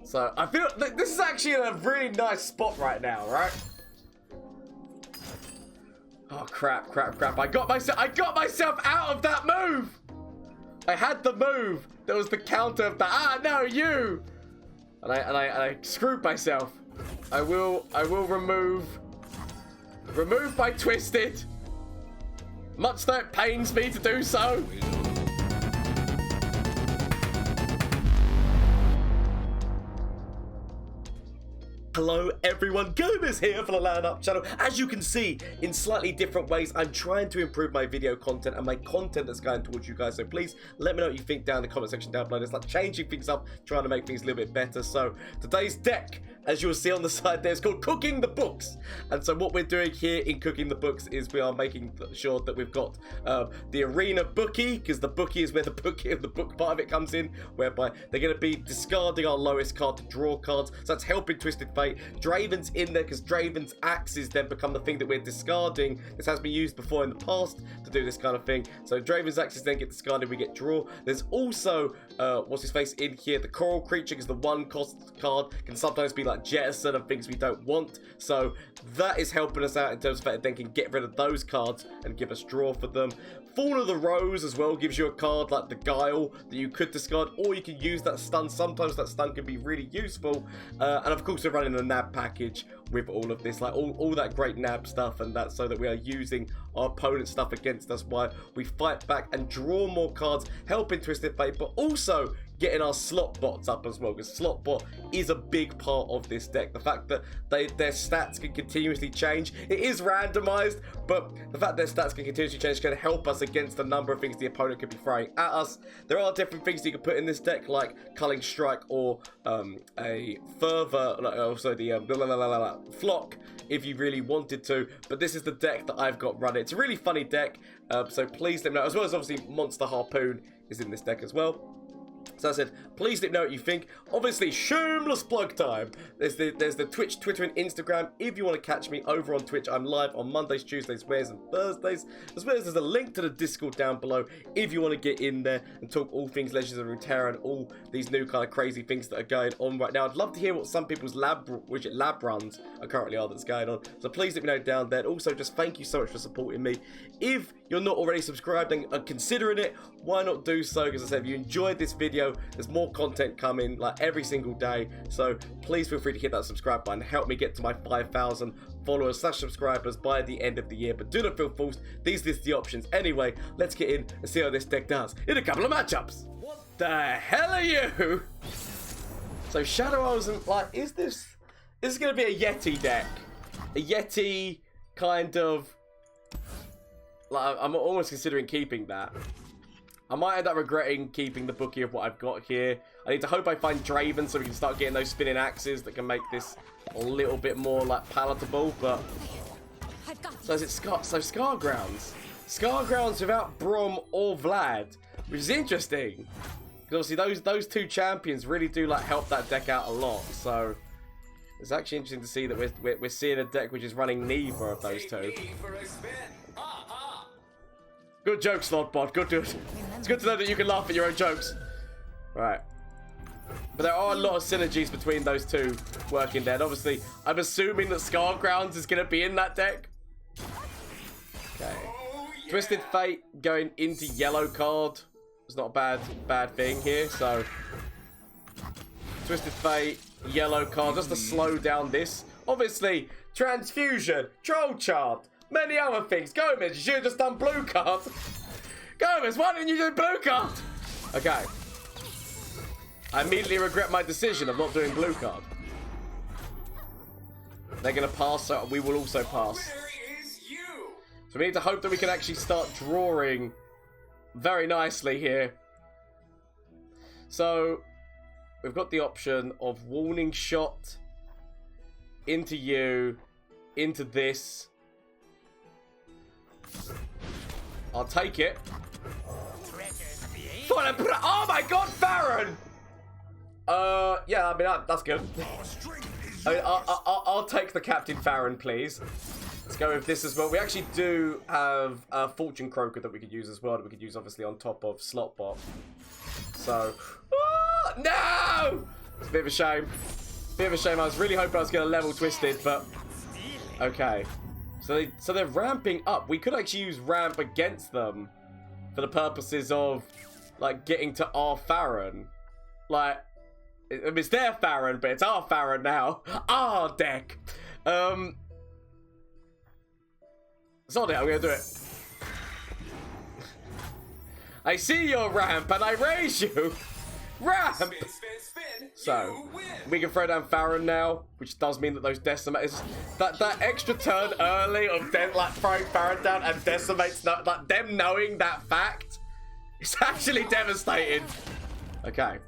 So I feel like this is actually in a really nice spot right now, right? Oh crap, crap, crap. I got myself out of that move. I had the move. There was the counter of that. Ah, no, you. And I screwed myself. I will remove by Twisted. Much though it pains me to do so. Hello everyone, Gomez here for the LAN Up channel. As you can see, in slightly different ways, I'm trying to improve my video content and my content that's going towards you guys. So please let me know what you think down in the comment section down below. It's like changing things up, trying to make things a little bit better. So today's deck, as you'll see on the side there, is called Cooking the Books. And so what we're doing here in Cooking the Books is we are making sure that we've got the Arena Bookie, because the bookie is where the book part of it comes in, whereby they're going to be discarding our lowest card to draw cards. So that's helping Twisted Fate. Draven's in there because Draven's axes then become the thing that we're discarding. This has been used before in the past to do this kind of thing. So Draven's axes then get discarded, we get draw. There's also, what's his face in here? The Coral Creature, because the 1 cost card can sometimes be like jettison and things we don't want. So that is helping us out in terms of that. Then can get rid of those cards and give us draw for them. Fall of the Rose as well gives you a card like the Guile that you could discard, or you can use that stun. Sometimes that stun can be really useful. And of course we're running a nab package with all of this, like all that great nab stuff, and that's so that we are using our opponent's stuff against us while we fight back and draw more cards, helping Twisted Fate, but also getting our slot bots up as well, because slot bot is a big part of this deck. The fact that their stats can continuously change. It is randomized, but the fact their stats can continuously change can help us against the number of things the opponent could be throwing at us. There are different things you can put in this deck, like Culling Strike or a further, also the Flock, if you really wanted to. But this is the deck that I've got running. It's a really funny deck, so please let me know. As well as obviously Monster Harpoon is in this deck as well. So I said, please let me know what you think. Obviously, shameless plug time. There's the Twitch, Twitter, and Instagram. If you want to catch me over on Twitch, I'm live on Mondays, Tuesdays, Wednesdays, and Thursdays. As well as there's a link to the Discord down below if you want to get in there and talk all things Legends of Runeterra and all these new kind of crazy things that are going on right now. I'd love to hear what some people's lab runs are currently that's going on. So please let me know down there. And also, just thank you so much for supporting me. If you're not already subscribed and are considering it, why not do so? Because I said, if you enjoyed this video, there's more content coming like every single day. So please feel free to hit that subscribe button. Help me get to my 5,000 followers / subscribers by the end of the year. But do not feel forced. These are the options. Anyway, let's get in and see how this deck does in a couple of matchups. What the hell are you? So Shadow, I was like, is this going to be a Yeti deck? A Yeti kind of... Like, I'm almost considering keeping that. I might end up regretting keeping the bookie of what I've got here. I need to hope I find Draven so we can start getting those spinning axes that can make this a little bit more like palatable. But so is it Scargrounds? Scargrounds without Brom or Vlad, which is interesting because obviously those two champions really do like help that deck out a lot. So it's actually interesting to see that we're seeing a deck which is running neither of those two. Good joke, SlotBot. Good to it. It's good to know that you can laugh at your own jokes. Right. But there are a lot of synergies between those two working there. And obviously, I'm assuming that Scargrounds is going to be in that deck. Okay. Twisted Fate going into yellow card. It's not a bad thing here. So, Twisted Fate, yellow card, just to slow down this. Obviously, Transfusion, Troll Chart. Many other things. Gomez, you should have just done blue card. Gomez, why didn't you do blue card? Okay. I immediately regret my decision of not doing blue card. They're going to pass, so we will also pass. So we need to hope that we can actually start drawing very nicely here. So we've got the option of warning shot into you, into this. I'll take it. Oh my god, Farron! Yeah, I mean, that's good. I'll take the Captain Farron, please. Let's go with this as well. We actually do have a Fortune Croaker that we could use as well, that we could use obviously on top of SlotBot. So, no! It's a bit of a shame. Bit of a shame. I was really hoping I was going to level Twisted, but okay. So they're ramping up. We could actually use ramp against them for the purposes of like getting to our Farron. Like, I mean, it's their Farron, but it's our Farron now. Our deck. Sod it, I'm gonna do it. I see your ramp and I raise you. Ramp. So we can throw down Farron now, which does mean that those decimators, that extra turn early of them like throwing Farron down and decimates, like them knowing that fact, it's actually devastating. Okay,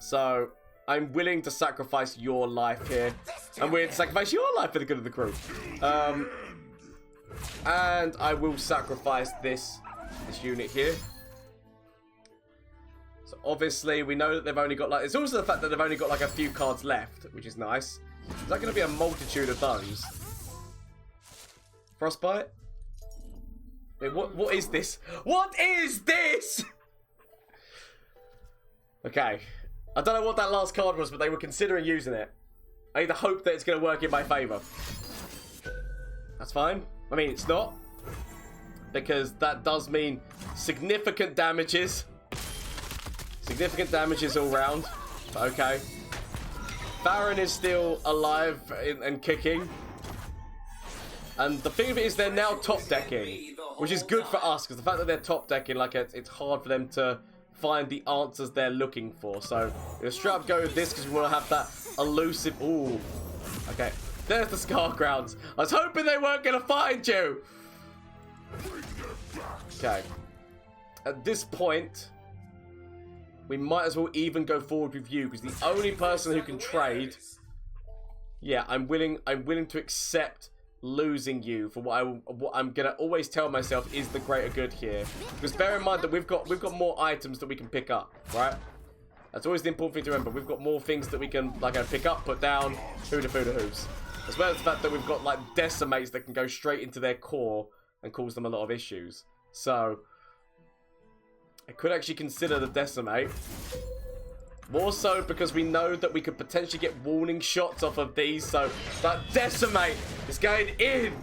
so I'm willing to sacrifice your life here. I'm willing to sacrifice your life for the good of the crew. And I will sacrifice this unit here. So obviously we know that they've only got like, it's also the fact that they've only got like a few cards left, which is nice. Is that going to be a multitude of those? Frostbite? Wait, what is this? What is this? Okay. I don't know what that last card was, but they were considering using it. I either hope that it's going to work in my favour. That's fine. I mean, it's not. Because that does mean significant damages. Significant damages all round. Okay. Farron is still alive and kicking. And the thing of it is they're now top decking. Which is good for us, because the fact that they're top decking, like it's hard for them to find the answers they're looking for. So we'll straight up go with this because we want to have that elusive. Ooh. Okay. There's the Scargrounds. I was hoping they weren't going to find you. Okay. At this point, we might as well even go forward with you because the only person who can trade. Yeah, I'm willing to accept losing you for what I'm gonna always tell myself is the greater good here. Because bear in mind that we've got more items that we can pick up, right? That's always the important thing to remember. We've got more things that we can like pick up, put down, hooves. As well as the fact that we've got like decimates that can go straight into their core and cause them a lot of issues. So I could actually consider the decimate. More so because we know that we could potentially get warning shots off of these. So that decimate is going in.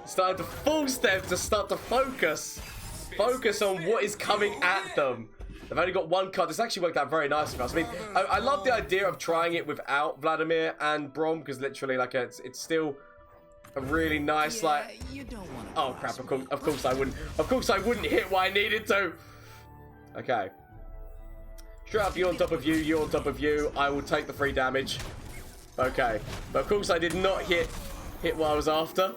Starting to force them to start to focus. Focus on what is coming at them. They've only got one card. This actually worked out very nicely for us. I mean, I love the idea of trying it without Vladimir and Brom. Because literally, like, it's still a really nice, like... Oh, crap. Of course I wouldn't. Of course I wouldn't hit what I needed to. Okay. Straight up, you on top of you, you on top of you. I will take the 3 damage. Okay. But of course I did not hit what I was after.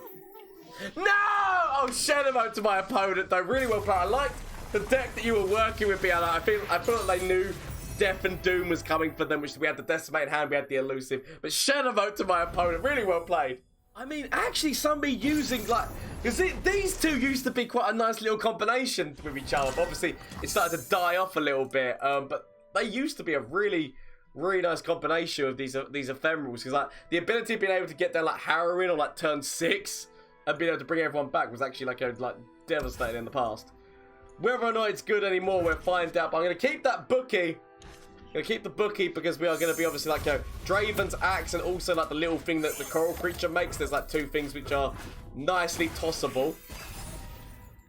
No! Oh, shadow mode to my opponent, though. Really well played. I liked the deck that you were working with, Biala. I feel like they knew Death and Doom was coming for them, which we had the Decimate hand, we had the Elusive. But shadow mode to my opponent. Really well played. I mean, actually, somebody using, like... Because these two used to be quite a nice little combination with each other. But obviously, it started to die off a little bit. But they used to be a really, really nice combination of these ephemerals. Because like the ability of being able to get down like Harrowing on like turn 6 and being able to bring everyone back was actually like devastating in the past. Whether or not it's good anymore, we'll find out. But I'm going to keep that bookie. I'm going to keep the bookie because we are going to be obviously like Draven's axe and also like the little thing that the coral creature makes. There's like 2 things which are nicely tossable.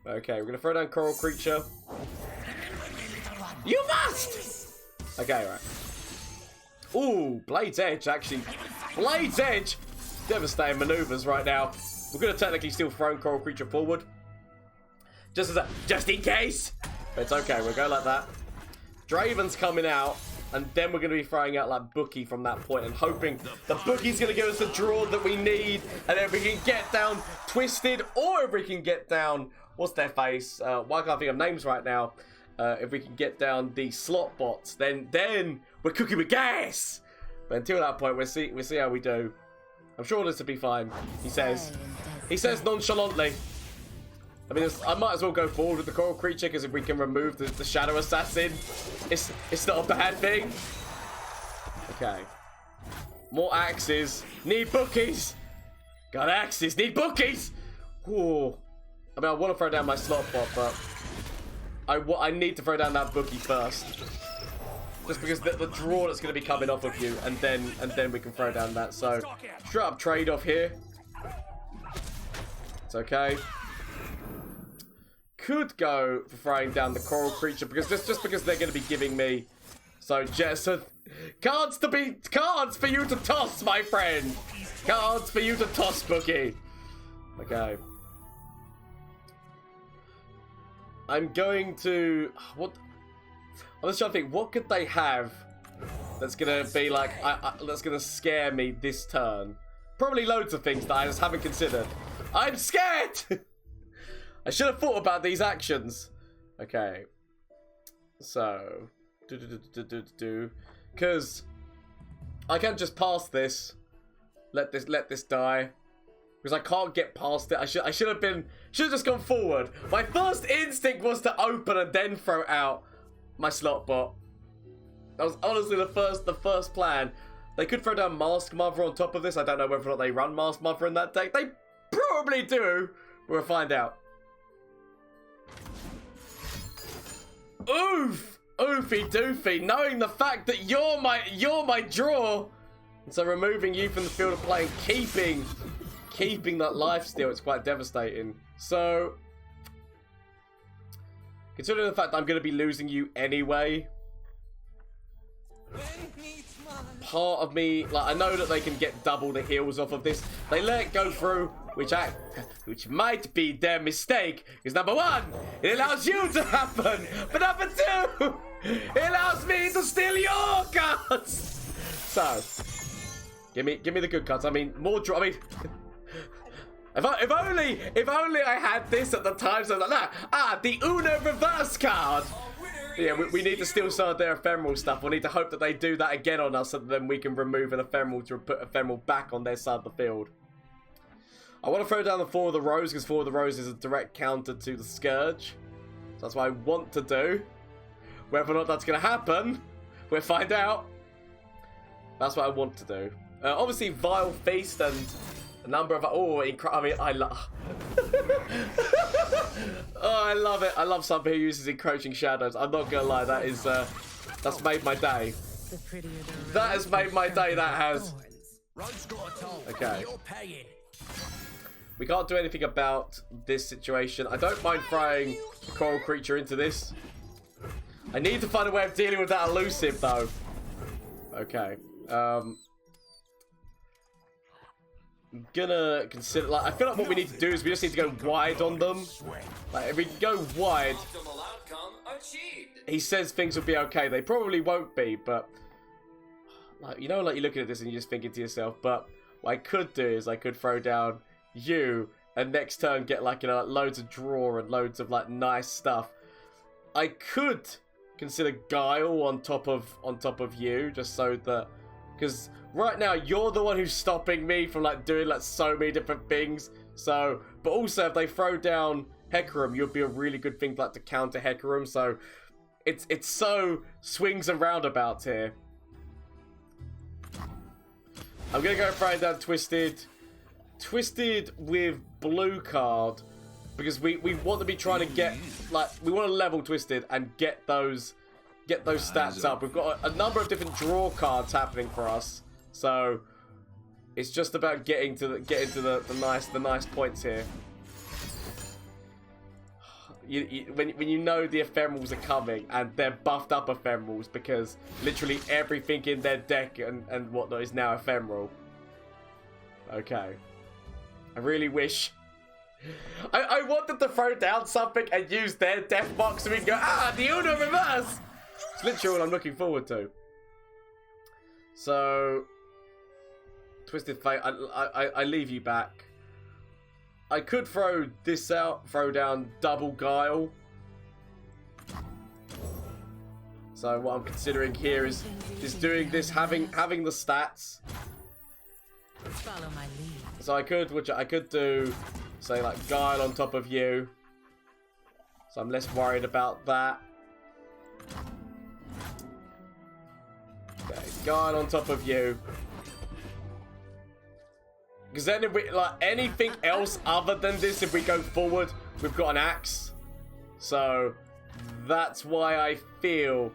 Okay, we're going to throw down coral creature. You must! Okay, right. Ooh, Blade's Edge, actually. Blade's Edge! Devastating maneuvers right now. We're going to technically still throw Coral Creature forward. Just in case! But it's okay, we'll go like that. Draven's coming out. And then we're going to be throwing out like Bookie from that point. And hoping the Bookie's going to give us the draw that we need. And if we can get down Twisted. Or if we can get down... What's their face? Why can't I think of names right now? If we can get down the SlotBots, then we're cooking with gas. But until that point, we'll see how we do. I'm sure this will be fine. He says nonchalantly. I mean, I might as well go forward with the coral creature because if we can remove the shadow assassin, it's not a bad thing. Okay. More axes. Need bookies. Got axes. Need bookies. Ooh. I mean, I want to throw down my SlotBot, but I need to throw down that Bookie first. just because the draw that's going to be coming off of you, and then we can throw down that. So straight up trade off here. It's okay. Could go for throwing down the coral creature because just because they're going to be giving me. So Jessa, cards for you to toss, my friend. Cards for you to toss, Bookie. Okay. I'm going to what? I'm just trying to think. What could they have that's gonna be like that's gonna scare me this turn? Probably loads of things that I just haven't considered. I'm scared. I should have thought about these actions. Okay. So because I can't just pass this. Let this die. Because I can't get past it. I should have just gone forward. My first instinct was to open and then throw out my SlotBot. That was honestly the first plan. They could throw down Mask Mother on top of this. I don't know whether or not they run Mask Mother in that deck. They probably do. We'll find out. Oof! Oofy doofy. Knowing the fact that you're my draw. And so removing you from the field of play and keeping that life steal, it's quite devastating. So, considering the fact that I'm going to be losing you anyway, part of me, like, I know that they can get double the heals off of this. They let it go through, which might be their mistake. Because number one, it allows you to happen. But number two, it allows me to steal your cards. So, give me the good cards. I mean, more draw. I mean. If only I had this at the time, so like that. The Uno reverse card. Yeah, we need to steal some of their ephemeral stuff. We need to hope that they do that again on us, so that then we can remove an ephemeral to put ephemeral back on their side of the field. I want to throw down the 4 of the Rose because 4 of the Rose is a direct counter to the Scourge. So that's what I want to do. Whether or not that's going to happen, we'll find out. That's what I want to do. Obviously, Vile Feast and a number of I love. Oh, I love it. I love somebody who uses Encroaching Shadows. I'm not gonna lie. That is that's made my day. That has made my day. That has. Okay. We can't do anything about this situation. I don't mind throwing the coral creature into this. I need to find a way of dealing with that elusive though. Okay. I'm gonna consider, like, I feel like what we need to do is we just need to go wide on them. Like, if we go wide, he says things will be okay. They probably won't be, but, like, you know, like, you're looking at this and you're just thinking to yourself, but what I could do is I could throw down you and next turn get, like, you know, like, loads of draw and loads of, like, nice stuff. I could consider Guile on top of you, just so that, because right now you're the one who's stopping me from like doing like so many different things. So, but also if they throw down Hecarim, you'll be a really good thing like to counter Hecarim. So it's so swings and roundabouts here. I'm gonna go throwing down Twisted with blue card because we want to be trying to get, like, we want to level Twisted and get those stats up. We've got a number of different draw cards happening for us. So it's just about getting to the nice points here. When you know the ephemerals are coming and they're buffed up ephemerals because literally everything in their deck and whatnot is now ephemeral. Okay. I really wish I wanted to throw down something and use their death box so we can go, the Uno reverse! It's literally what I'm looking forward to. So Twisted Fate, I leave you back. I could throw this out, throw down double Guile. So what I'm considering here is doing this, having the stats. Follow my lead. So I could do, say, like Guile on top of you. So I'm less worried about that. Okay, Guile on top of you. Because then if we, like, anything else other than this, if we go forward, we've got an axe. So that's why I feel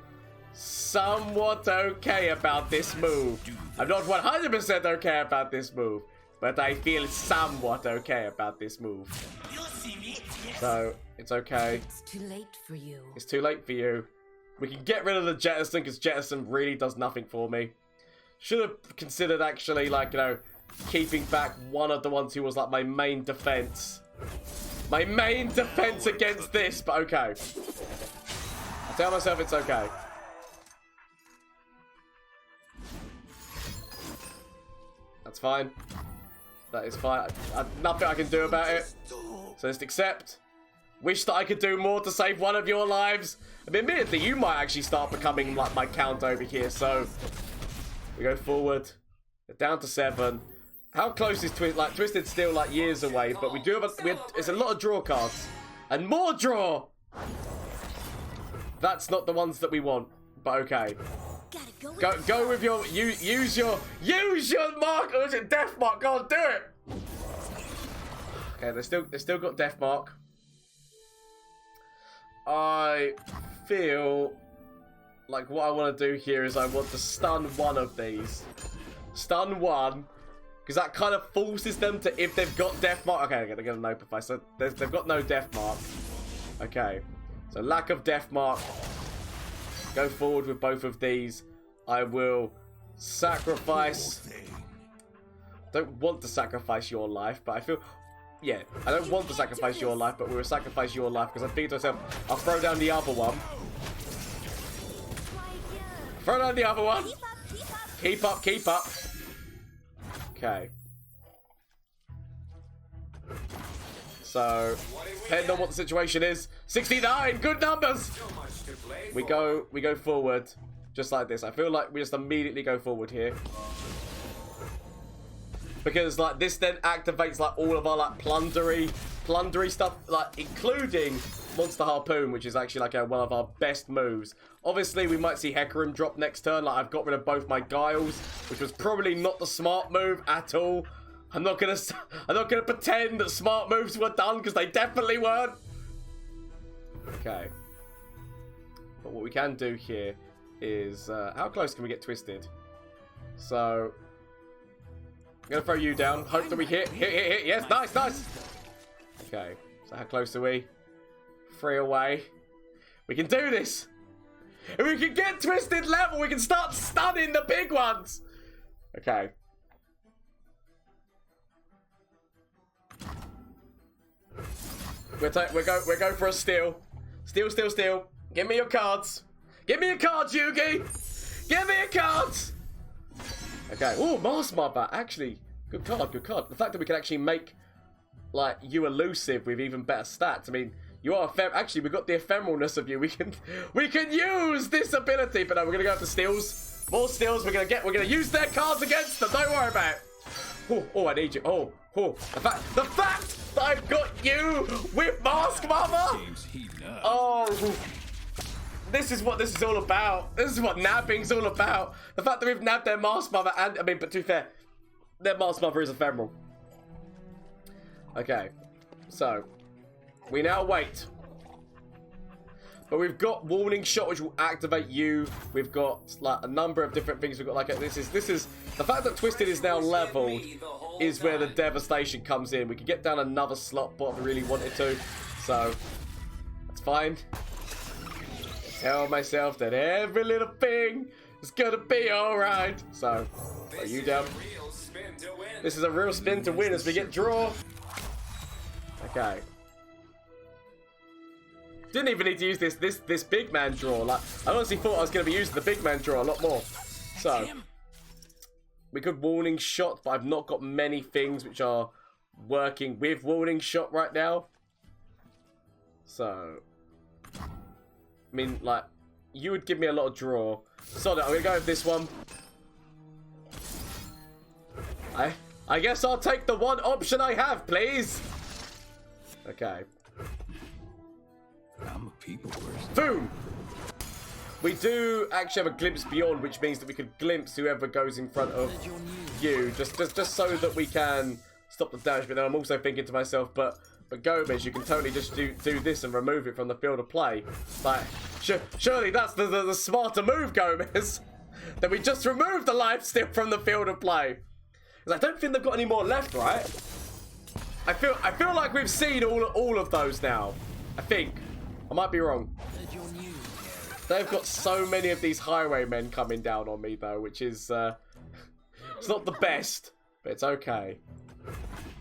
somewhat okay about this move. I'm not 100% okay about this move, but I feel somewhat okay about this move. So, it's okay. It's too late for you. It's too late for you. We can get rid of the Jettison, because Jettison really does nothing for me. Should have considered actually, like, you know, keeping back one of the ones who was, like, my main defense. My main defense against this, but okay. I tell myself it's okay. That's fine. That is fine. Nothing I can do about it. So just accept. Wish that I could do more to save one of your lives. I mean, admittedly, you might actually start becoming like my count over here. So we go forward. We're down to 7. How close is Twisted? Twisted's still like years away, but we do have it's a lot of draw cards and more draw. That's not the ones that we want, but okay. Go with your use your mark. Or is it death mark? Go on, do it. Okay, they still got death mark. I feel like what I want to do here is I want to stun one of these. Stun one. Because that kind of forces them to, if they've got death mark. Okay, they're going to notify. So they've got no death mark. Okay. So lack of death mark. Go forward with both of these. I will sacrifice. Don't want to sacrifice your life, but I feel. Yeah, I don't want to sacrifice your life, but we will sacrifice your life because I think to myself, I'll throw down the other one. Throw down the other one. Keep up, keep up. Okay. So, depending on what the situation is, 69, good numbers. We go forward, just like this. I feel like we just immediately go forward here. Because like this then activates like all of our like plundery stuff, like including Monster Harpoon, which is actually like one of our best moves. Obviously, we might see Hecarim drop next turn. Like I've got rid of both my Guiles, which was probably not the smart move at all. I'm not gonna pretend that smart moves were done because they definitely weren't. Okay. But what we can do here is how close can we get Twisted? So. I'm going to throw you down. Hope that we hit. Hit. Yes, nice. Okay. So how close are we? 3 away. We can do this. If we can get Twisted level, we can start stunning the big ones. Okay. We're going for a steal. Steal. Give me your cards. Give me your cards, Yugi. Give me your cards. Okay. Oh, Mars Mother. Actually, good card. The fact that we can actually make, like, you elusive with even better stats. I mean, you are actually, we've got the ephemeralness of you. We can use this ability. But no, we're gonna go for steals. More steals. We're gonna use their cards against them. Don't worry about it. Oh, I need you. Oh. The fact that I've got you with Mask Mother. Oh. This is what this is all about. This is what nabbing's all about. The fact that we've nabbed their Mask Mother and, I mean, but to be fair, their Mask Mother is ephemeral. Okay. So, we now wait. But we've got Warning Shot, which will activate you. We've got, like, a number of different things. We've got, like, this is, the fact that Twisted is now leveled is where the devastation comes in. We could get down another SlotBot if we really wanted to. So, that's fine. Tell myself that every little thing is gonna be alright. So, are you down? This is a real spin to win as we get draw. Okay. Didn't even need to use this big man draw. Like, I honestly thought I was gonna be using the big man draw a lot more. So, we could Warning Shot, but I've not got many things which are working with Warning Shot right now. So. I mean, like, you would give me a lot of draw. So, I'm going to go with this one. I guess I'll take the one option I have, please. Okay. I'm a people person. Boom! We do actually have a glimpse beyond, which means that we could glimpse whoever goes in front of you. Just so that we can stop the damage. But then I'm also thinking to myself, but But Gomez, you can totally just do this and remove it from the field of play. Like, surely that's the smarter move, Gomez. That we just removed the lifesteal from the field of play. Because I don't think they've got any more left, right? I feel like we've seen all of those now. I think. I might be wrong. They've got so many of these highwaymen coming down on me, though, which is... it's not the best, but it's okay.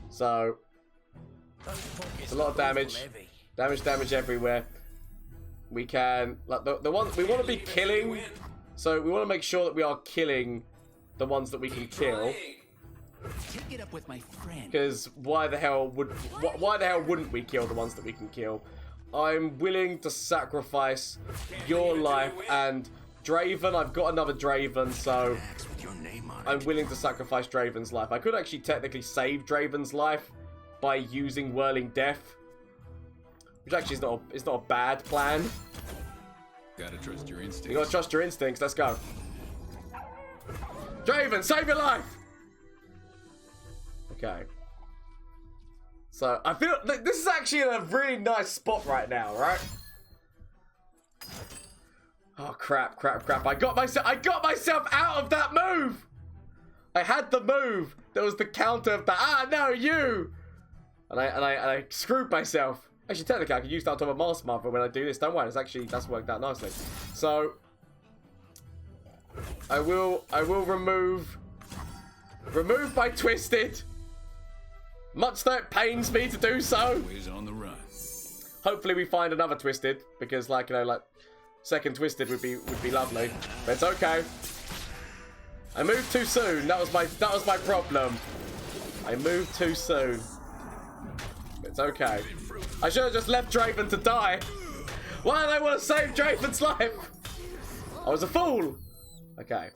So... it's a lot of damage. Damage everywhere. We can... like, the ones... we want to be killing... so we want to make sure that we are killing the ones that we can kill. Because why the hell wouldn't we kill the ones that we can kill? I'm willing to sacrifice your life and Draven. I've got another Draven, so I'm willing to sacrifice Draven's life. I could actually technically save Draven's life by using Whirling Death, which actually is not a bad plan. Gotta trust your instincts. You gotta trust your instincts. Let's go. Draven, save your life. Okay. So, I feel like this is actually in a really nice spot right now, right? Oh, crap. I got myself out of that move! I had the move. There was the counter of the, no, you! And I screwed myself. Actually, technically, I can use that on top of Master Mother when I do this. Don't worry, that's worked out nicely. So, I will remove by Twisted. Much though it pains me to do so. Always on the run. Hopefully we find another Twisted, because like, you know, like second Twisted would be lovely. But it's okay. I moved too soon. That was my problem. I moved too soon. It's okay. I should have just left Draven to die. Why did I want to save Draven's life? I was a fool. Okay.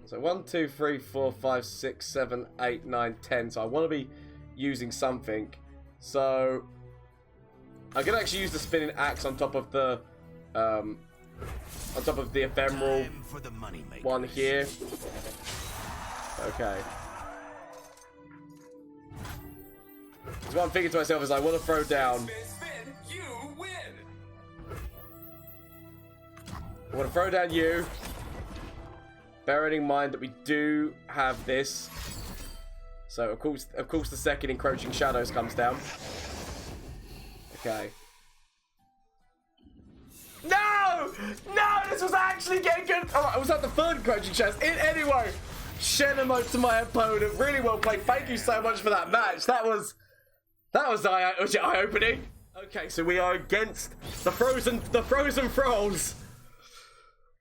So 1, 2, 3, 4, 5, 6, 7, 8, 9, 10. So I want to be using something. So I'm gonna actually use the spinning axe on top of the ephemeral one here. Okay. So what I'm thinking to myself is I want to throw down. I want to throw down you. Bearing in mind that we do have this. So of course the second encroaching shadows comes down. Okay. No! No! This was actually getting good. Oh, I was at the third encroaching shadows. Anyway, Shenemo to my opponent. Really well played. Thank you so much for that match. That was eye-opening. Okay, so we are against the Frozen Thralls.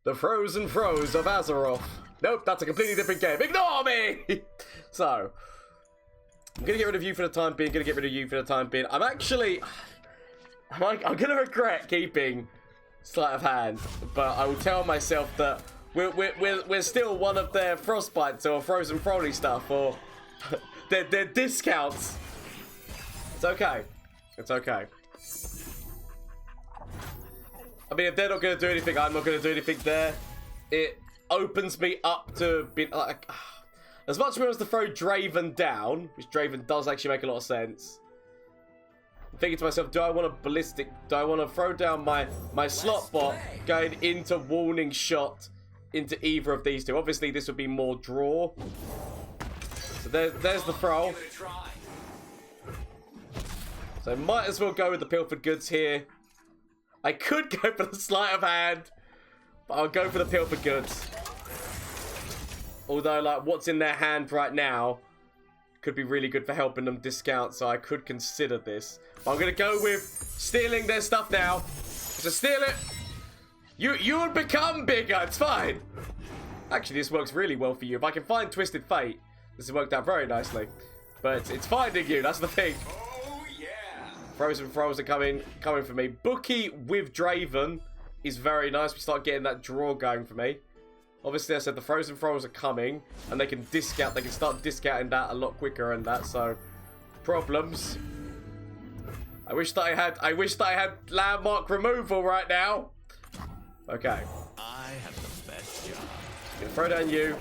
The Frozen Throws of Azeroth. Nope, that's a completely different game. Ignore me! So, I'm going to get rid of you for the time being. I'm going to regret keeping Sleight of Hand. But I will tell myself that we're still one of their Frostbites or Frozen Thrally stuff. Or their discounts. It's okay. It's okay. I mean, if they're not going to do anything, I'm not going to do anything there. It opens me up to be like... as much as we want to throw Draven down, which Draven does actually make a lot of sense. I'm thinking to myself, do I want to throw down my SlotBot going into warning shot into either of these two? Obviously, this would be more draw. So there's the throw. So might as well go with the Pilfered Goods here. I could go for the Sleight of Hand, but I'll go for the Pilfered Goods. Although, like, what's in their hand right now could be really good for helping them discount, so I could consider this. But I'm going to go with stealing their stuff now. So steal it. You will become bigger. It's fine. Actually, this works really well for you. If I can find Twisted Fate, this has worked out very nicely. But it's finding you. That's the thing. Frozen Thralls are coming for me. Bookie with Draven is very nice. We start getting that draw going for me. Obviously, I said the Frozen Thralls are coming, and they can discount. They can start discounting that a lot quicker and that. So, problems. I wish that I had landmark removal right now. Okay. I have the best job. Gonna throw down you.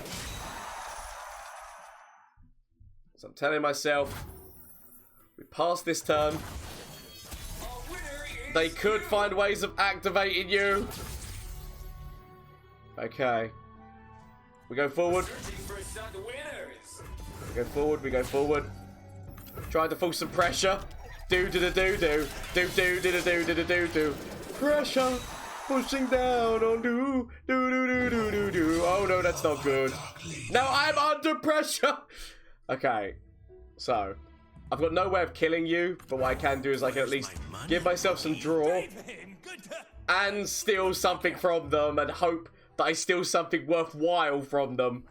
So I'm telling myself, We passed this turn. They could find ways of activating you. Okay. We go forward. We go forward, we go forward. Trying to force some pressure. Do. Pressure. Pushing down on do. Oh no, that's not good. Now I'm under pressure. Okay. So, I've got no way of killing you, but what I can do is I can at least give myself some draw and steal something from them and hope that I steal something worthwhile from them.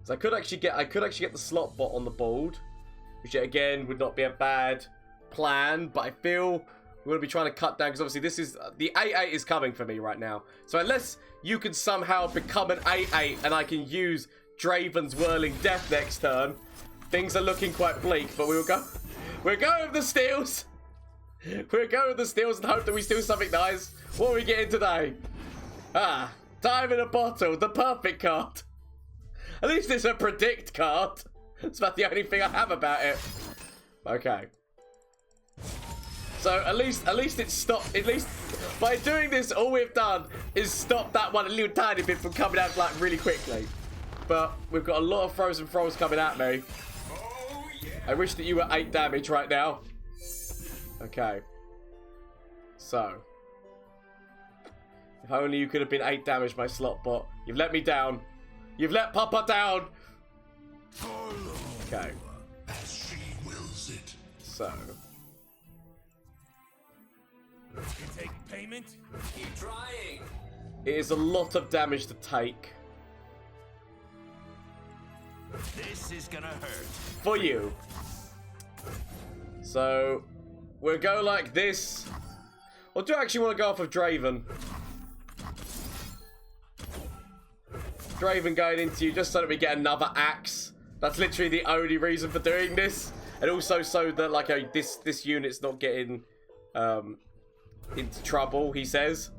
So I could actually get the SlotBot on the board, which again would not be a bad plan, but I feel we're going to be trying to cut down because obviously this is the 8/8 is coming for me right now. So unless you can somehow become an 8/8 and I can use Draven's Whirling Death next turn, things are looking quite bleak, but we're going with the steals. We're going with the steals and hope that we steal something nice. What are we getting today? Ah, time in a bottle, the perfect card. At least it's a predict card. That's about the only thing I have about it. Okay. So at least it's stopped. At least by doing this, all we've done is stop that one a little tiny bit from coming out like really quickly. But we've got a lot of Frozen Thralls coming at me. I wish that you were 8 damage right now. Okay. So. If only you could have been 8 damage, my SlotBot. You've let me down. You've let Papa down. Okay. As she wills it. So. You take payment? Keep trying. It is a lot of damage to take. This is gonna hurt. For you. So, we'll go like this. Or do I actually want to go off of Draven? Draven going into you just so that we get another axe. That's literally the only reason for doing this. And also so that like this unit's not getting into trouble, he says.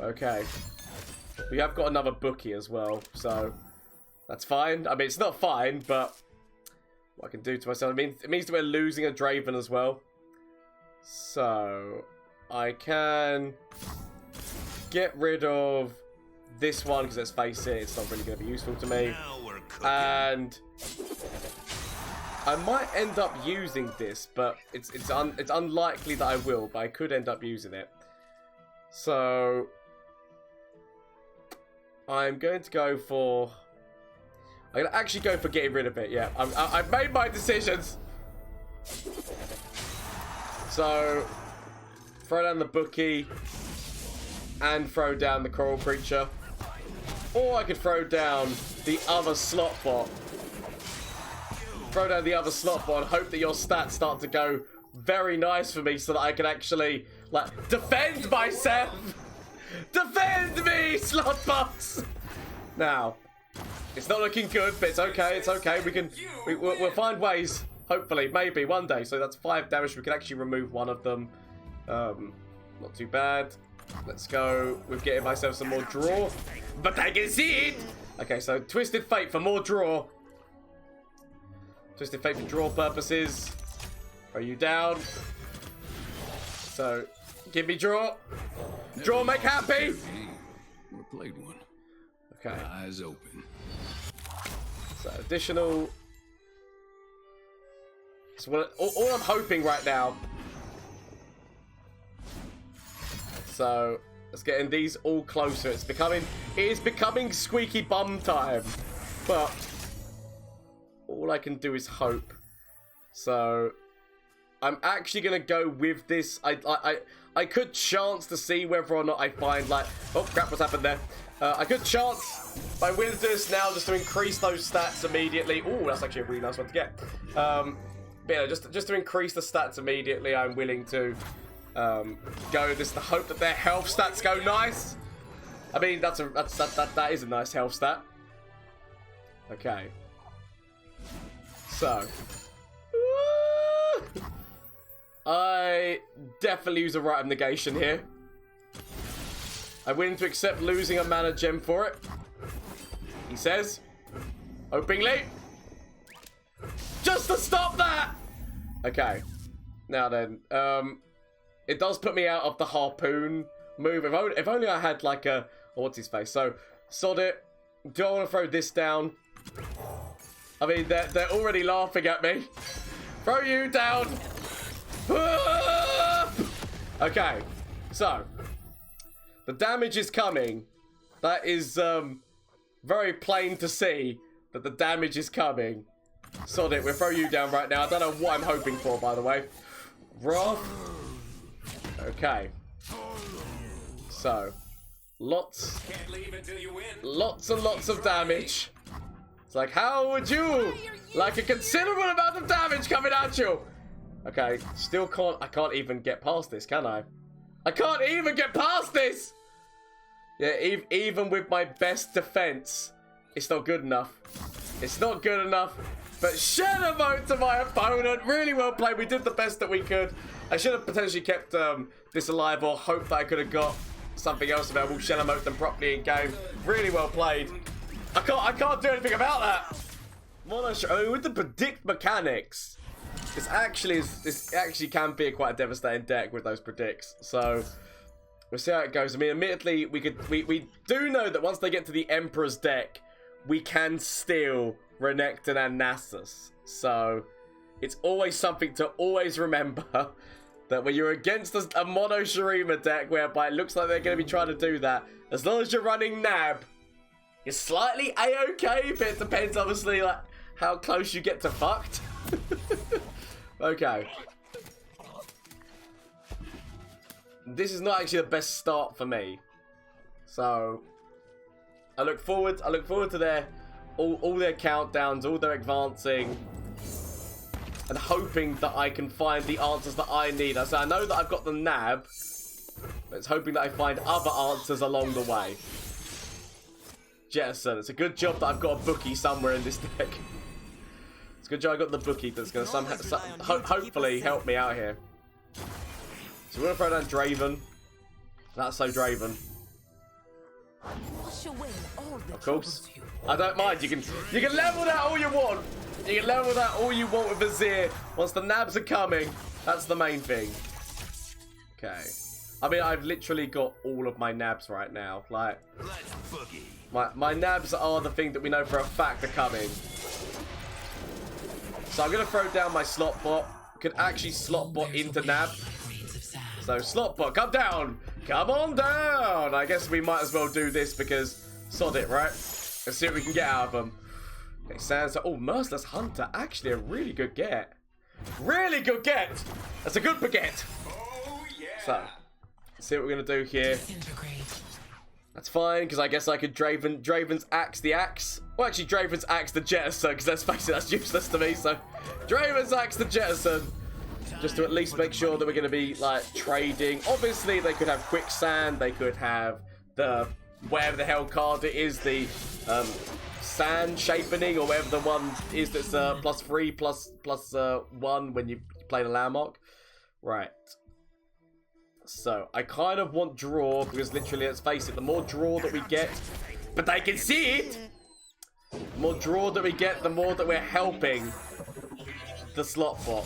Okay. We have got another bookie as well, so that's fine. I mean, it's not fine, but what I can do to myself, I mean, it means that we're losing a Draven as well. So I can get rid of this one because let's face it, it's not really going to be useful to me. And I might end up using this, but it's unlikely that I will, but I could end up using it. So I'm going to go for... I'm going to actually go for getting rid of it, yeah. I've made my decisions. So, throw down the bookie and throw down the coral creature. Or I could throw down the other SlotBot. Throw down the other SlotBot and hope that your stats start to go very nice for me so that I can actually, like, defend myself. Defend me, SlotBots! Now, it's not looking good, but it's okay, it's okay. We'll find ways, hopefully, maybe, one day. So that's 5 damage. We can actually remove one of them. Not too bad. Let's go with getting myself some more draw. But I can see it! Okay, so Twisted Fate for more draw. Twisted Fate for draw purposes. Throw you down. So, give me draw. Draw make happy! Never played one. Okay. Eyes open. So, additional... So, what, all I'm hoping right now... So, let's get in these all closer. It is becoming squeaky bum time. But all I can do is hope. So I'm actually gonna go with this. I could chance to see whether or not I find like, oh crap, what's happened there? I could chance by winning this now just to increase those stats immediately. Oh, that's actually a really nice one to get. But yeah, just to increase the stats immediately, I'm willing to go this to hope that their health stats go nice. I mean, that is a nice health stat. Okay. So I definitely use a Rite of Negation here. I'm willing to accept losing a mana gem for it. He says, openly. just to stop that. Okay. Now then, it does put me out of the harpoon move. If only I had like a, oh, what's his face? So, sod it. Do I want to throw this down? I mean, they're already laughing at me. Throw you down. Okay, so the damage is coming. That is very plain to see that the damage is coming. Sod it, we'll throw you down right now. I don't know what I'm hoping for, by the way. Wrath. Okay. So, lots and lots of damage. It's like, how would you like a considerable amount of damage coming at you? Okay, still can't, I can't even get past this, can I? I can't even get past this! Yeah, even with my best defense, it's not good enough. It's not good enough. But shadow mode to my opponent. Really well played. We did the best that we could. I should have potentially kept this alive or hoped that I could have got something else available. Shadow mode them properly in game. Really well played. I can't do anything about that. I mean, with the predict mechanics, this actually can be quite a devastating deck with those predicts. So we'll see how it goes. I mean, admittedly, we do know that once they get to the Emperor's deck, we can steal Renekton and Nasus. So it's always something to always remember that when you're against a mono shurima deck whereby it looks like they're going to be trying to do that, as long as you're running Nab, you're slightly a-okay, but it depends obviously like how close you get to fucked. Okay. This is not actually the best start for me. So I look forward to their all their countdowns, all their advancing, and hoping that I can find the answers that I need. So I know that I've got the nab, but it's hoping that I find other answers along the way. Jettison, it's a good job that I've got a bookie somewhere in this deck. It's a good job I got the bookie that's going to hopefully help me out here. So we're going to throw down Draven. That's so Draven. Of course. I don't mind. You can level that all you want. You can level that all you want with Azir. Once the nabs are coming, that's the main thing. Okay. I mean, I've literally got all of my nabs right now. Like, my nabs are the thing that we know for a fact are coming. So I'm going to throw down my SlotBot. Could actually SlotBot into nab. So SlotBot, come down. Come on down. I guess we might as well do this because sod it, right? Let's see what we can get out of them. Okay, Sansa. Oh, Merciless Hunter. Actually, a really good get. Really good get. That's a good baguette. Oh, yeah. So, let's see what we're going to do here. That's fine, because I guess I could Draven's axe the axe. Well, actually, Draven's axe the jettison, because let's face it, that's useless to me. So, Draven's axe the jettison. Just to at least make sure that we're going to be, like, trading. Obviously, they could have Quicksand. They could have the, whatever the hell card it is, the Sand Shapening, or whatever the one is that's +3, +1 when you play the landmark. Right. So, I kind of want draw, because literally, let's face it, the more draw that we get, but they can see it! The more draw that we get, the more that we're helping the SlotBot.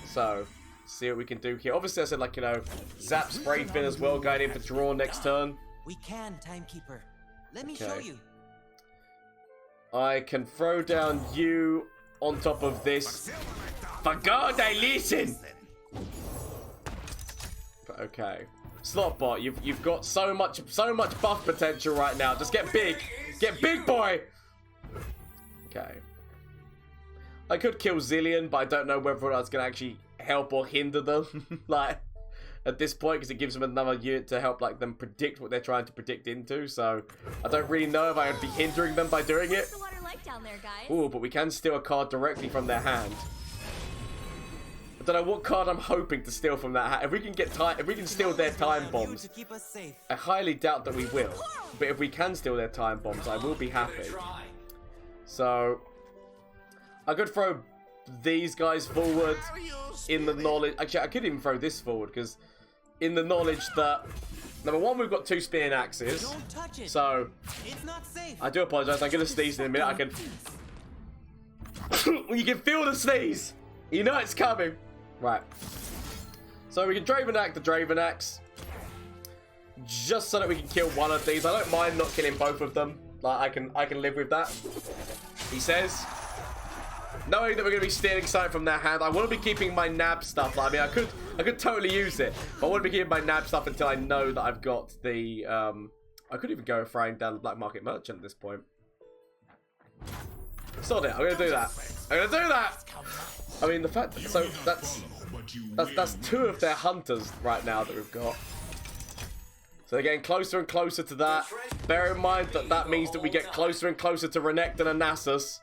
So, see what we can do here. Obviously, I said, like, you know, Zap Spray Fin as well, going in for draw next turn. We can, Timekeeper. Let me show you. I can throw down you on top of this. For God, I listen! But okay. SlotBot, you've got so much buff potential right now. Just get big. Get big, boy! Okay. I could kill Zilean, but I don't know whether that's going to actually help or hinder them. Like, at this point, because it gives them another unit to help, like, them predict what they're trying to predict into. So, I don't really know if I would be hindering them by doing it. Ooh, but we can steal a card directly from their hand. I don't know what card I'm hoping to steal from that hand. If we can get if we can steal their time bombs, I highly doubt that we will. But if we can steal their time bombs, I will be happy. So, I could throw these guys forward in the knowledge. Actually, I could even throw this forward because in the knowledge that number one, we've got 2 spear and axes. So I do apologize. I'm gonna sneeze in a minute. I can. You can feel the sneeze. You know it's coming. Right. So we can Draven Axe the Draven Axe. Just so that we can kill one of these. I don't mind not killing both of them. Like, I can live with that. He says. Knowing that we're going to be stealing something from their hand, I want to be keeping my nab stuff. Like, I mean, I could totally use it. But I want to be keeping my nab stuff until I know that I've got the... I could even go frying down the black market merchant at this point. Sod it. I'm going to do that. I'm going to do that! I mean, the fact... So, that's 2 of their hunters right now that we've got. So they're getting closer and closer to that. Bear in mind that that means that we get closer and closer to Renekton and Nasus.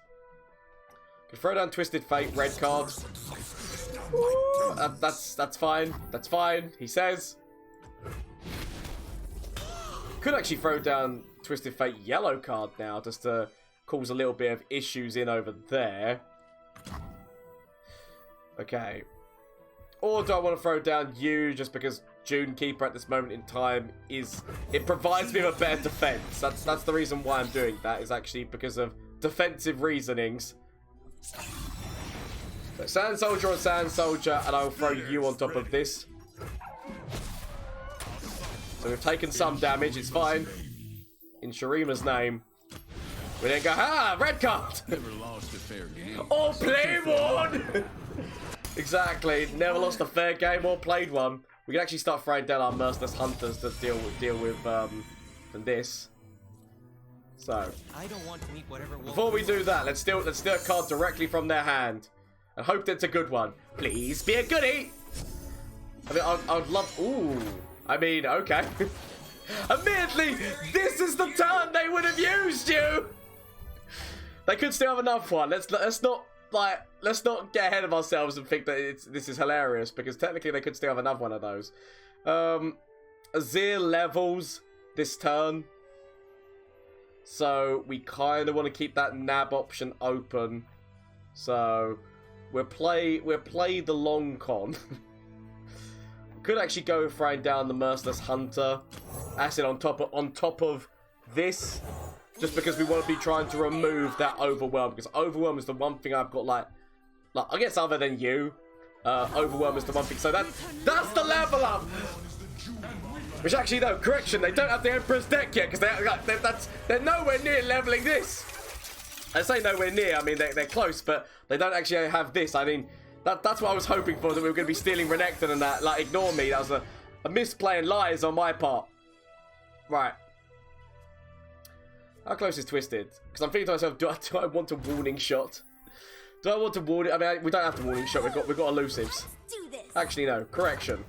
Can throw down Twisted Fate, red card. That's fine. That's fine, he says. Could actually throw down Twisted Fate, yellow card now, just to cause a little bit of issues in over there. Okay. Or do I want to throw down you just because June Keeper at this moment in time it provides me with a better defense. That's the reason why I'm doing that, is actually because of defensive reasonings. So Sand Soldier on Sand Soldier, and I'll throw you on top of this. So we've taken some damage, it's fine. In Shurima's name. We then go, ha! Red card! Never lost a fair game. Or played one! Exactly, never lost a fair game or played one. We can actually start throwing down our merciless hunters to deal with this. So I don't want to meet whatever. Before we do that, let's steal a card directly from their hand. And hope it's a good one. Please be a goodie! I mean, I'd love... Ooh. I mean, okay. Admittedly, this is the turn they would have used you! They could still have another one. Let's not get ahead of ourselves and think that this is hilarious, because technically they could still have another one of those. Azir levels this turn. So we kind of want to keep that nab option open. So we'll play the long con. Could actually go throwing down the merciless hunter, acid on top of this, just because we want to be trying to remove that overwhelm, because overwhelm is the one thing I've got like I guess other than you, overwhelm is the one thing. So that's the level up. Which actually, no, correction, they don't have the Emperor's deck yet, because they're nowhere near leveling this. I say nowhere near, I mean they're close, but they don't actually have this. I mean, that's what I was hoping for, that we were going to be stealing Renekton and that. Like, ignore me, that was a misplay and lies on my part. Right. How close is Twisted? Because I'm thinking to myself, do I want a warning shot? Do I want to warn it? I mean, we don't have to warning shot, we've got elusives. Actually, no, correction.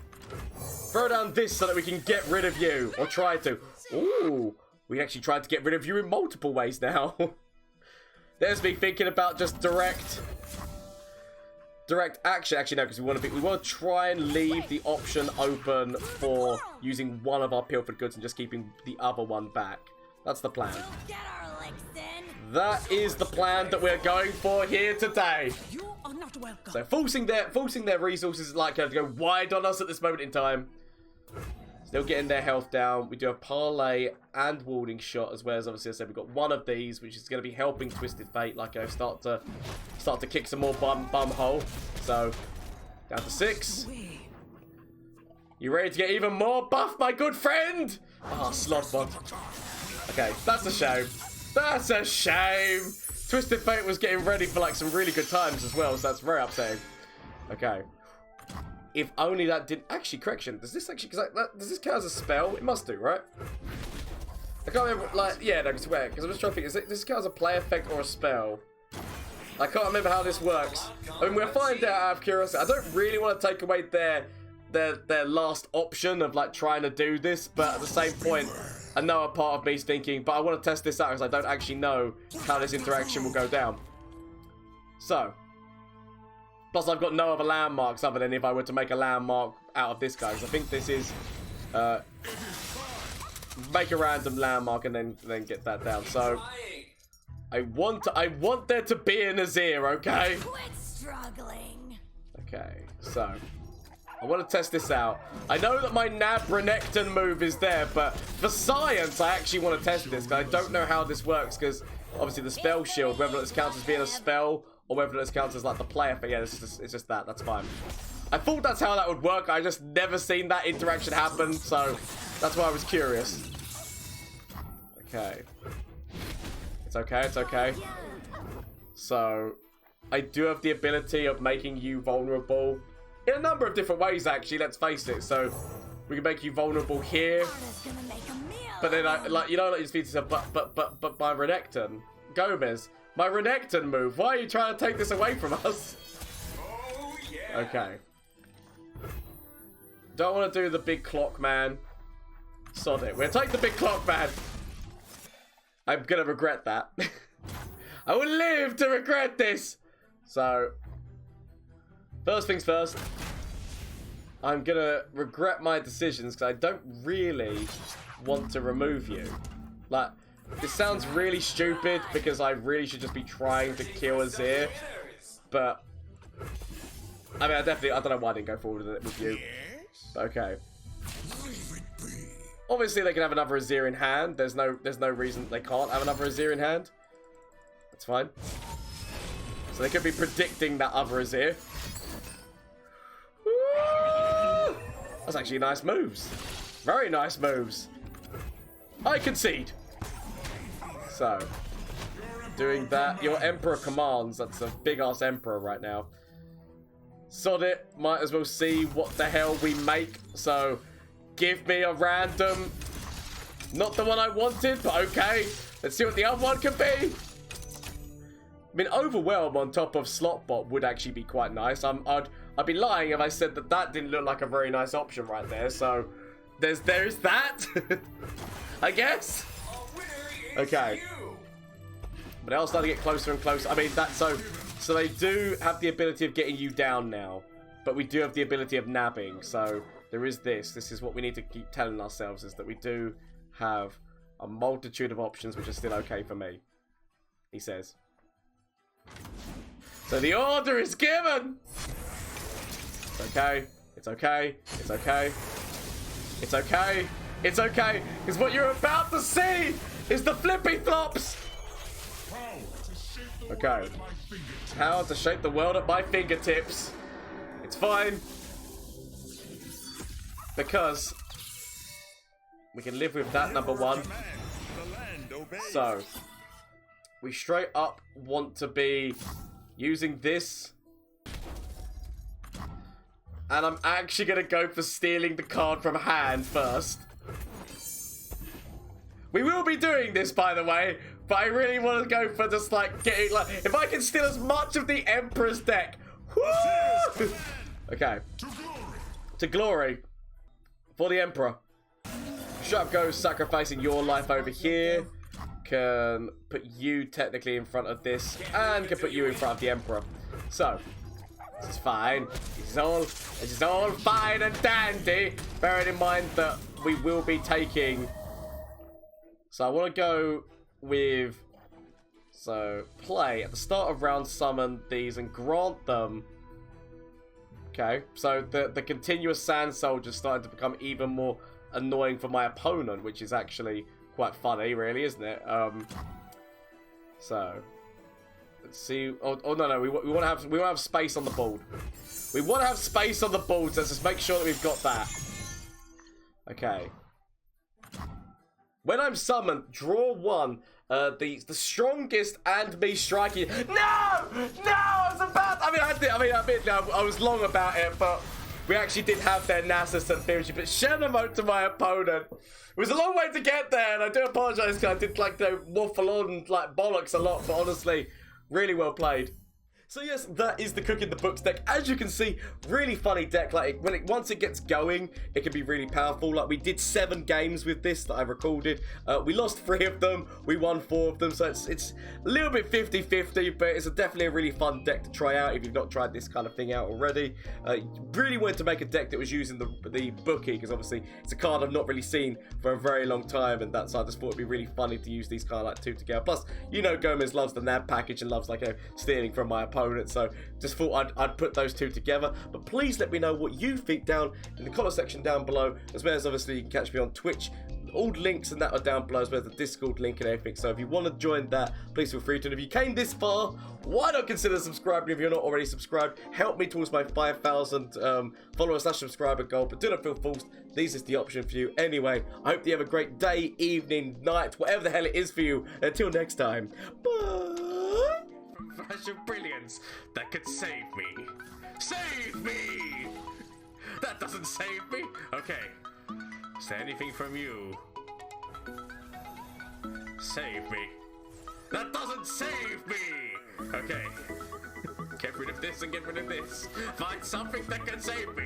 Throw down this so that we can get rid of you, or try to. Ooh, we actually tried to get rid of you in multiple ways now. There's me thinking about just direct action. Actually, no, because we want to try and leave the option open for using one of our pilfered goods and just keeping the other one back. That's the plan. That is the plan that we're going for here today. You are not welcome. So forcing their resources like to go wide on us at this moment in time. Still getting their health down. We do a parlay and warding shot, as well as obviously I said we've got one of these, which is going to be helping Twisted Fate. Like I start to kick some more bum hole. So down to 6. You ready to get even more buff, my good friend? Ah, SlotBot. Okay, that's a shame. That's a shame. Twisted Fate was getting ready for like some really good times as well, so that's very upsetting. Okay. If only that didn't... Actually, correction. Does this actually... does this count as a spell? It must do, right? I can't remember... Like, yeah, no, I swear. Because I'm just trying to think. Does this count as a play effect or a spell? I can't remember how this works. I mean, we'll find out of curiosity. I don't really want to take away their last option of, like, trying to do this. But at the same point, I know a part of me is thinking, but I want to test this out because I don't actually know how this interaction will go down. So... Plus, I've got no other landmarks other than if I were to make a landmark out of this guy. Because I think this is... make a random landmark and then get that down. So, I want there to be an Azir, okay? Quit struggling. Okay, so... I want to test this out. I know that my Nab Renekton move is there, but for science, I actually want to test this. Because I don't know how this works, because obviously the spell shield, whether this counts as being a spell or whether this counts as like the player thing. Yeah, it's just that. That's fine. I thought that's how that would work. I just never seen that interaction happen, so that's why I was curious. Okay. It's okay, it's okay. So, I do have the ability of making you vulnerable in a number of different ways, actually, let's face it. So, we can make you vulnerable here. But then, you know, like you speak to yourself, but my Renekton. Gomez, my Renekton move. Why are you trying to take this away from us? Oh, yeah. Okay. Don't want to do the big clock, man. Sod it. We'll take the big clock, man. I'm going to regret that. I will live to regret this. So, first things first. I'm going to regret my decisions because I don't really want to remove you. Like, this sounds really stupid because I really should just be trying to kill Azir. But, I mean, I don't know why I didn't go forward with it with you. Okay. Obviously, they can have another Azir in hand. There's no reason they can't have another Azir in hand. That's fine. So they could be predicting that other Azir. Woo! That's actually nice moves. Very nice moves. I concede. So, doing that. Your Emperor commands. That's a big-ass Emperor right now. Sod it. Might as well see what the hell we make. So, give me a random. Not the one I wanted, but okay. Let's see what the other one can be. I mean, Overwhelm on top of SlotBot would actually be quite nice. I'd be lying if I said that that didn't look like a very nice option right there. So, there's that. I guess. Okay. But they're all starting to get closer and closer. I mean, that's so they do have the ability of getting you down now. But we do have the ability of nabbing. So there is this. This is what we need to keep telling ourselves, is that we do have a multitude of options which are still okay for me. He says. So the order is given! It's okay. It's okay. It's okay. It's okay. It's okay. Because what you're about to see is the flippy flops! Okay. How to shape the world at my fingertips. It's fine. Because we can live with that, number one. So, we straight up want to be using this. And I'm actually going to go for stealing the card from hand first. We will be doing this, by the way, but I really want to go for just, like, getting, like, if I can steal as much of the Emperor's deck. Woo! Okay. To glory. For the Emperor. Shut up goes sacrificing your life over here. Can put you technically in front of this, and can put you in front of the Emperor. So, this is fine. This is all fine and dandy. Bearing in mind that we will be taking. So I want to go with. So play at the start of round, summon these and grant them. Okay, so the continuous Sand Soldier is starting to become even more annoying for my opponent, which is actually quite funny, really, isn't it? So let's see. Oh no, we want to have space on the board. We want to have space on the board, so let's just make sure that we've got that. Okay. When I'm summoned, draw one. The strongest and me striking. No! I was about. I was long about it, but we actually did have their Nasus and Theory, but Shenamot to my opponent. It was a long way to get there, and I do apologise because I did waffle on like bollocks a lot, but honestly, really well played. So yes, that is the Cook in the Books deck. As you can see, really funny deck. Like once it gets going, it can be really powerful. Like we did 7 games with this that I recorded. We lost 3 of them. We won 4 of them. So it's a little bit 50-50, but it's definitely a really fun deck to try out if you've not tried this kind of thing out already. Really wanted to make a deck that was using the Bookie, because obviously it's a card I've not really seen for a very long time, and so I just thought it'd be really funny to use these kind of like 2 together. Plus, you know, Gomez loves the NAB package and loves stealing from my opponent. So just thought I'd put those 2 together. But please let me know what you think down in the comment section down below, as well as obviously you can catch me on Twitch all links and that are down below, as well as the Discord link and everything. So if you want to join that, please feel free to. And if you came this far, why not consider subscribing if you're not already subscribed? Help me towards my 5,000 follower/subscriber goal. But do not feel forced. This is the option for you. Anyway, I hope you have a great day, evening, night, whatever the hell it is for you. Until next time, bye. Flash of brilliance that could save me. Save me! That doesn't save me. Okay. Is there anything from you? Save me. That doesn't save me! Okay. Get rid of this and get rid of this. Find something that can save me.